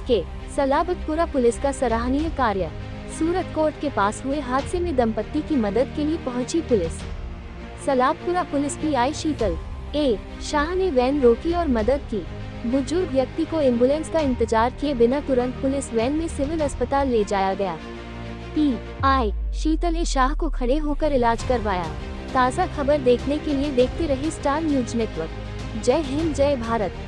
के सलाबतपुरा पुलिस का सराहनीय कार्य। सूरत कोर्ट के पास हुए हादसे में दंपत्ति की मदद के लिए पहुंची पुलिस। सलाबतपुरा पुलिस पीआई शीतल ए शाह ने वैन रोकी और मदद की। बुजुर्ग व्यक्ति को एम्बुलेंस का इंतजार किए बिना तुरंत पुलिस वैन में सिविल अस्पताल ले जाया गया। पीआई शीतल ए शाह को खड़े होकर इलाज करवाया। ताज़ा खबर देखने के लिए देखते रहिए स्टार न्यूज नेटवर्क। जय हिंद, जय भारत।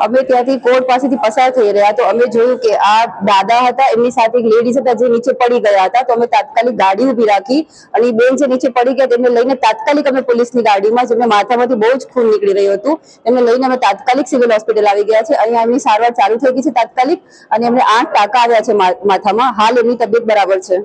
અમે ત્યાંથી કોર્ટ પાસેથી પસાર થઈ રહ્યા તો અમે જોયું કે આ દાદા હતા, એમની સાથે એક લેડીઝ હતા જે નીચે પડી ગયા હતા। તો અમે તાત્કાલિક ગાડી ઊભી રાખી અને એ બેન જે નીચે પડી ગયા તેમને લઈને તાત્કાલિક અમે પોલીસની ગાડીમાં, જેમને માથામાંથી બહુ જ ખૂન નીકળી રહ્યું હતું, એમને લઈને અમે તાત્કાલિક સિવિલ હોસ્પિટલ આવી ગયા છે। અહીંયા એમની સારવાર ચાલુ થઈ ગઈ છે તાત્કાલિક, અને એમને 8 ટાંકા આવ્યા છે માથામાં। હાલ એમની તબિયત બરાબર છે।